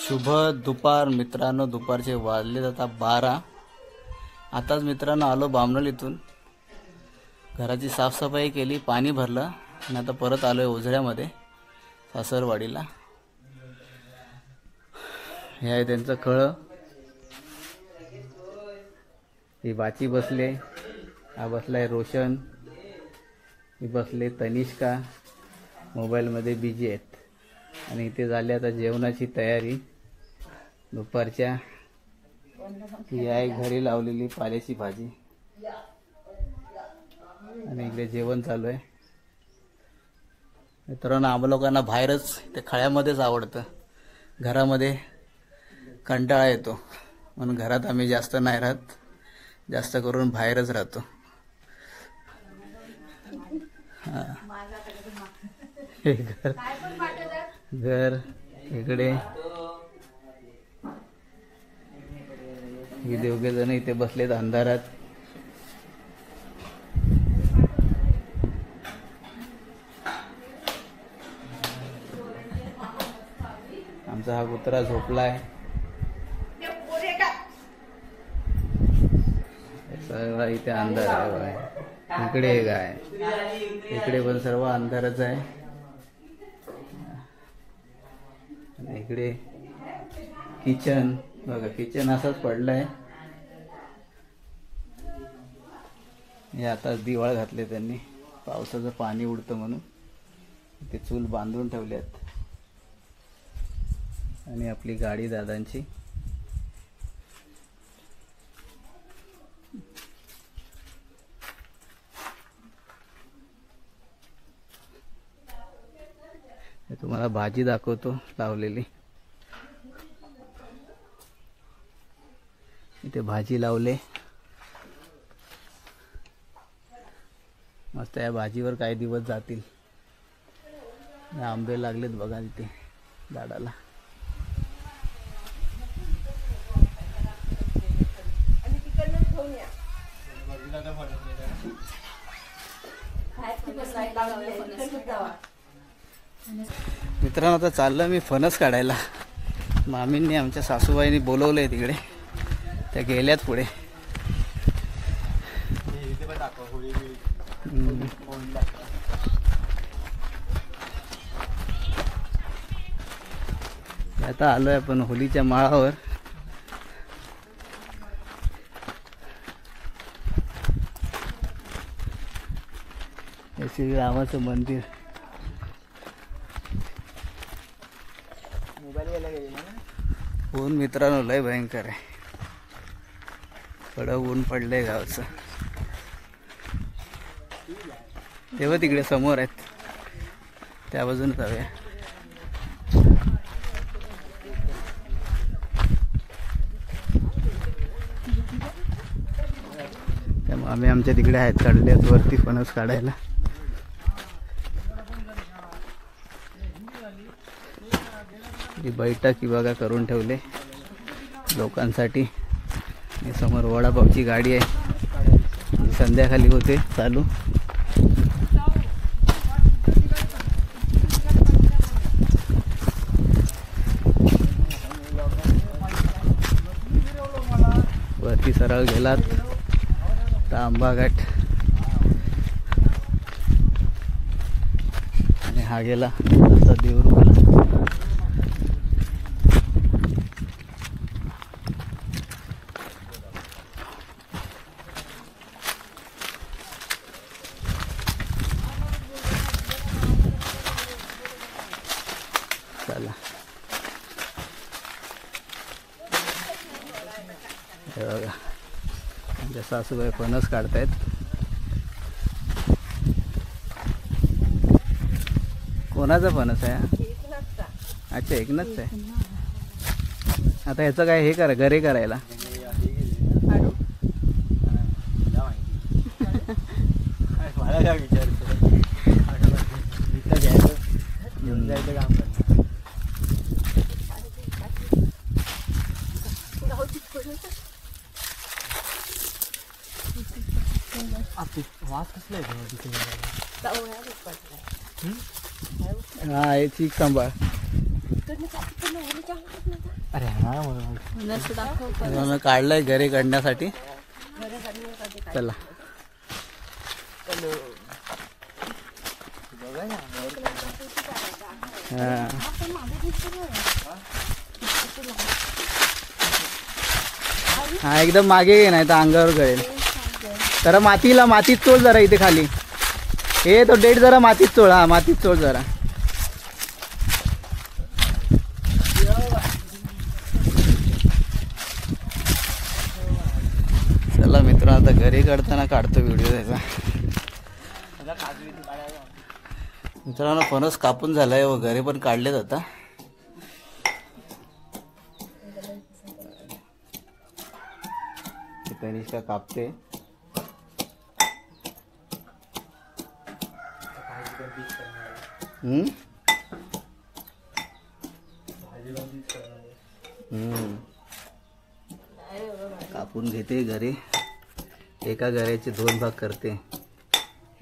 शुभ दुपार मित्रांनो. दुपारचे वाजले आता 12. आताच मित्रांनो आलो बामनोल इथून. घराची साफसफाई केली, पाणी भरलं आणि आता परत आलोय ओझऱ्यामध्ये सासरवाडीला. हे आहे त्यांचं खळं. ही बाची बसले, हा बसलाय रोशन, ही बसले तनिष्का, मोबाईलमध्ये बिझी आहेत. आणि इथे झाली आता जेवणाची तयारी दुपारच्या. ही आहे घरी लावलेली पाल्याची भाजी आणि इकडे जेवण चालू आहे. मित्रांनो आम्हा लोकांना बाहेरच ते खळ्यामध्येच आवडतं. घरामध्ये कंटाळा येतो म्हणून घरात आम्ही जास्त नाही राहत, जास्त करून बाहेरच राहतो. घर इकडे दोघे जण इथे बसलेत अंधारात. आमचा हा कुत्रा झोपलाय. सगळा इथे अंधार आहे. इकडे एक आहे, इकडे पण सर्व अंधारच आहे. इकडे किचन बघा, किचन असंच पडलंय. हे आता दिवाळ घातले त्यांनी, पावसाचं पाणी उडतं म्हणून. ते चूल बांधून ठेवल्यात. आणि आपली गाडी दादांची. तुम्हाला भाजी दाखवतो लावलेली. इथे भाजी लावले मस्त. या भाजीवर काही दिवस जातील. आंबे लागलेत बघा तिथे झाडाला. मित्रांनो आता चाललं मी फणस काढायला. मामींनी आमच्या सासूबाईंनी बोलवलंय तिकडे, त्या गेल्यात पुढे. आता आलोय आपण होलीच्या माळावर. हे श्रीरामाचं मंदिर. ऊन मित्रांनो लय भयंकर आहे. कडक ऊन पडलंय गावचं. तेव्हा तिकडे समोर आहेत, त्या बाजून जाऊया. त्यामुळे आम्ही आमच्या तिकडे आहेत, चढल्यात वरती फणस काढायला. बैठक बघा करून ठेवले लोकांसाठी. समोर वडापावची गाडी आहे, संध्याकाळी होते चालू. वरती सरळ गेलात तर आंबाघाट आणि हा गेला असा देवरुखला. चला हे बघा आमच्या सासूबाई फणस काढतायत. कोणाचा फणस आहे? अच्छा एकनाथचा आहे. आता ह्याचं काय हे करा, घरे करायला. वास कसला आहे? हा, हे चीक सांभाळ. अरे हा काढलंय घरी काढण्यासाठी. चला हा एकदम मागे घे नाही तर अंगावर गळेल. जरा मातीत चोळ जरा इथे खाली. हे तो डेट जरा मातीत चोळ. हा मातीत चोळ जरा. चला मित्र आता घरी काढताना काढतो व्हिडिओ त्याचा. मित्रांनो फणस कापून झालाय व घरी पण काढलेत आता. तनिष्का कापते. कापून घेते घरी. एका घराचे 2 भाग करते.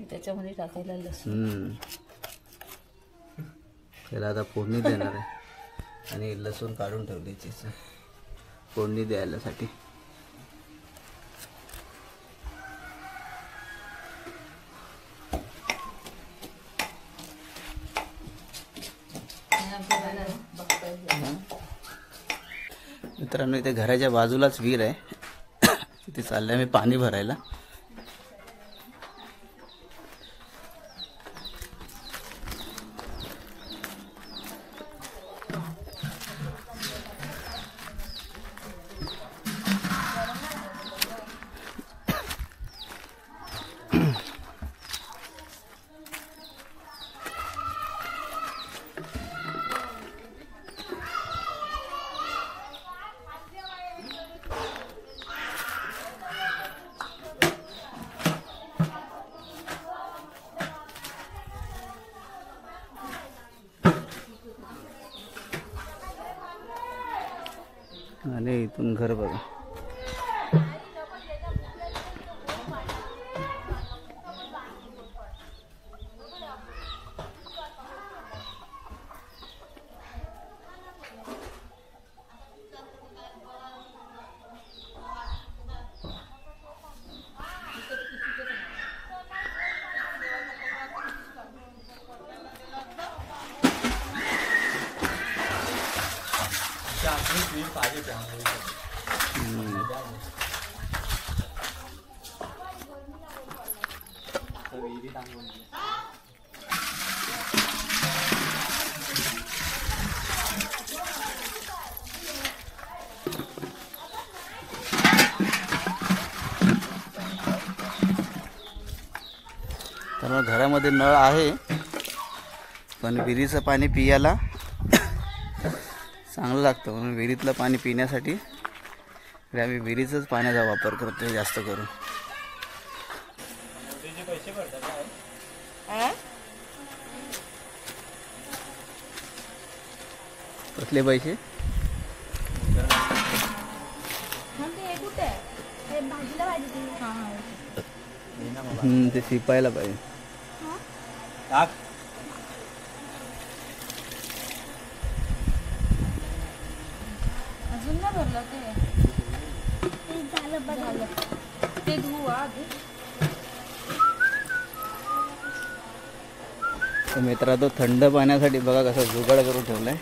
त्याच्यामध्ये टाकायला लसूण. त्याला आता फोडणी देणार आहे आणि लसूण काढून ठेवल्याची फोडणी द्यायलासाठी. मित्रांनो इथे घराच्या बाजूलाच विहीर आहे. तिथे चाललंय मी पाणी भरायला. आणि इथून घर बघा. तर घरामध्ये नळ आहे पण विहिरीचं पाणी पियाला चांगलं लागतं म्हणून विहिरीतलं पाणी पिण्यासाठी आम्ही विहिरीचंच पाण्याचा वापर करतो जास्त करून. कसले पैसे? ते शिपायला पाहिजे. अजून नाही भरलं ते धुवा आधी. मित्रा तो थंड पाण्यासाठी बघा कसा जुगाड करून ठेवलाय.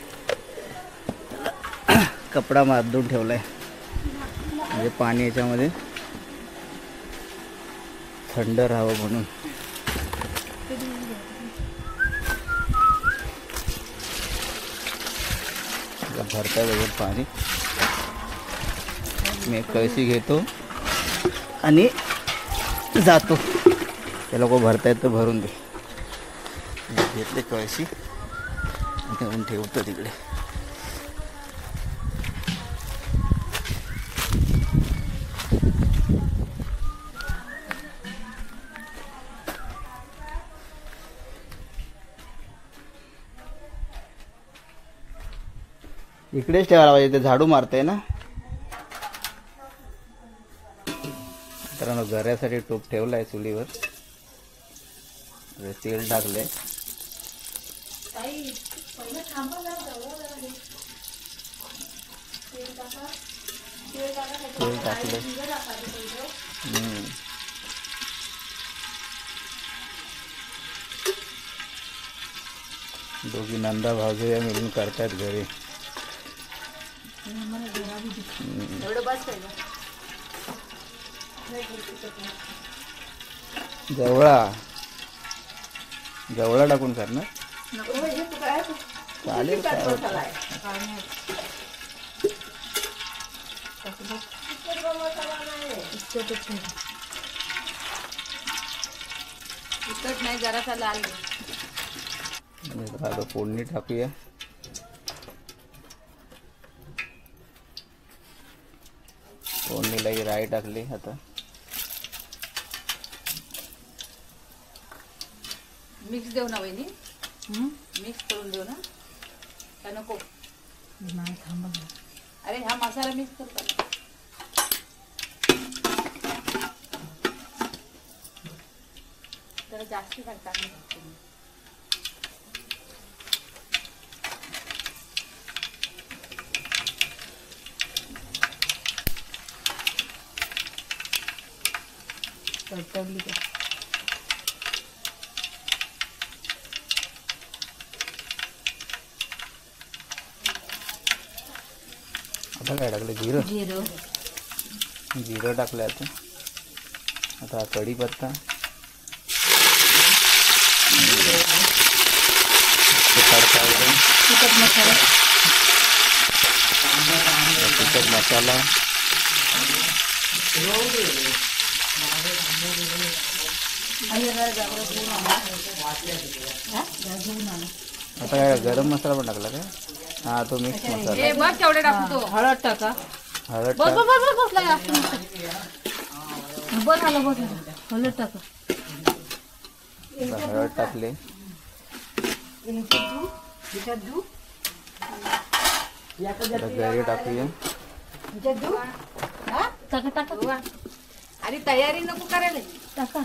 कपडा बांधून ठेवलाय म्हणजे पाणी याच्यामध्ये थंड राहावं म्हणून. भरताय वगैरे पाणी. मी एक कळशी घेतो आणि जातो. ते लोक भरतायत तर भरून दे. घेतले कळशी घेऊन ठेवतो तिकडे. इकडेच ठेवायला पाहिजे. ते झाडू मारते ना. मित्रांनो गऱ्यासाठी टोप ठेवलाय चुलीवर. तेल टाकलंय. तेल टाकलं. दोघी नंदा भावजया मिळून करतात घरी. एवढं बस पाहिजे. जवळा टाकून करणार चालेल. तिखट नाही, जरासा लाल. आता फोडणी टाकूया. फोडणीलाही राई टाकली. आता मिक्स देऊ ना वहिनी. मिक्स करून देऊ ना का नको? नाही थांबा. अरे हा मसाला मिक्स करता. जरा जास्त घालतात. तडतडली का? आता काय टाकलं? जिरं. जिरं टाकलं. आता कढीपत्ता, तिखट मसाला, आता काय गरम मसाला पण टाकला काय? हा, तो मिक्स मसाला. बघ केवढे टाकतो. हळद टाका. हळद बस बस बस बस लागा. बस आलं बस. हळद टाका. हळद टाकले. गरे टाकूया. टाका टाका. अरे तयारी नको करायला. टाका.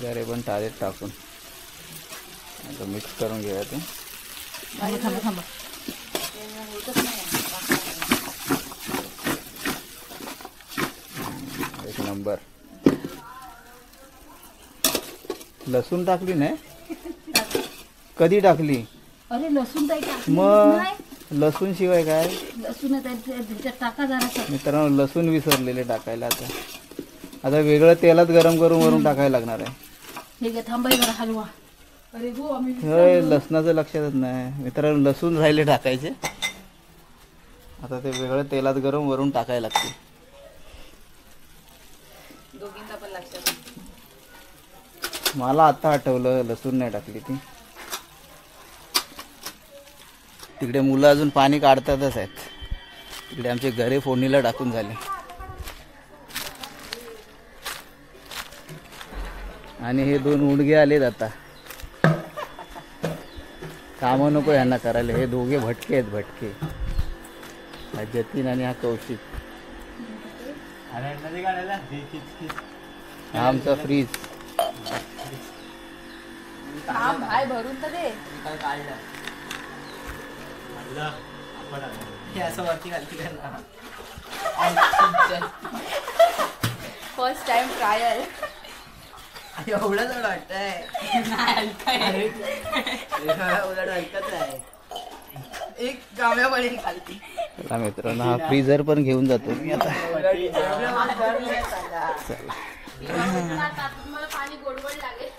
गरे पण ताजेत टाकून आता मिक्स करून घेऊया. ते थांबा थांबा. एक नंबर. लसूण टाकली नाही? कधी टाकली? अरे लसूण टाका. मग लसूण शिवाय काय? लसूण टाका जरा. मित्रांनो, लसूण विसरलेले टाकायला. आता वेगळं तेलात गरम करून वरून टाकायला लागणार आहे. हे घे. थांबा जरा हलवा. अरे हो, आम्ही लसणाचं लक्षातच नाही मित्रांनो. लसूण राहिले टाकायचे. आता ते वेगळं तेलात गरम वरून टाकायला लागते. दोघींना पण लक्षात. मला आता आठवलं लसूण नाही टाकली ती. तिकडे मुलं अजून पाणी काढतातच आहेत. तिकडे आमचे गरे फोडणीला टाकून झाले. आणि हे दोन उंडगे आलेत आता. कामं नको यांना करायला. हे दोघे भटके आहेत. भटके. हा जतीन आणि हा कौशिक. हा आमचा फ्रीज. भाई भरून तर दे. First time trial. एवढं जड वाटतंय. उलट हलकच आहे. एक गाव्या बळी खालती. मित्रांनो, हा फ्रीजर पण घेऊन जातो मी आता. मला पाणी गोडगोड लागेल.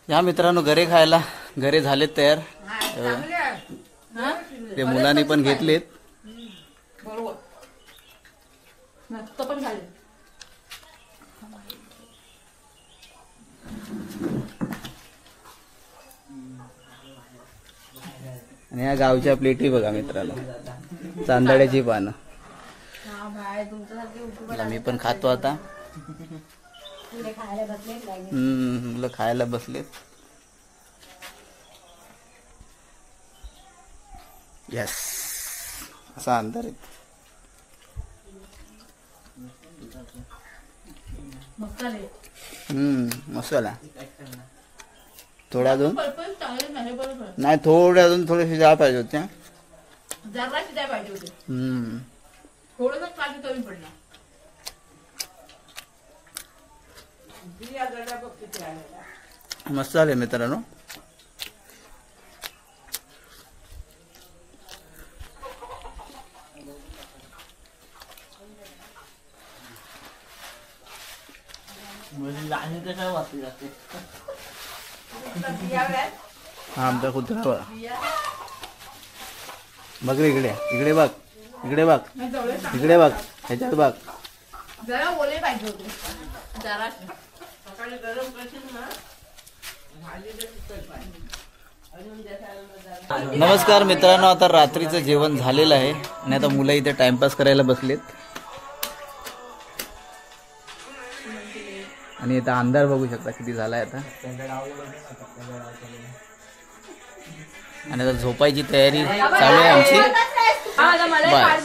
या मित्रांनो, गरे खायला. गरे झालेत तयार. ते मुलांनी पण घेतलेत. पण झाले. आणि या गावच्या प्लेटी बघा मित्रांनो, चांदड्याची पानं. मला मी पण खातो आता. मुलं खायला बसलेत. यस, असा अंधार आहे. मसाला थोडा अजून नाही, थोडे अजून थोडेसे जाळ पाहिजे होते. जरा शिजाय पाहिजे होते. थोडंसं काजू कमी पडला. मस्त झाले मित्रांनो. हा आमचा कुत्रा बघ. बघ रे इकडे, इकडे बघ, इकडे बघ, इकडे बघ, ह्याच्यात बघ. जरा ओले पाहिजे होते. जरा सकाळी गरम करशील ना. नमस्कार मित्रांनो, आता रात्रीचं जेवण झालेलं आहे आणि आता मुलं इथे टाइमपास करायला बसलेत. आणि आता अंधार बघू शकता किती झालाय आता. आणि आता झोपायची तयारी चालू आहे आमची. बाय.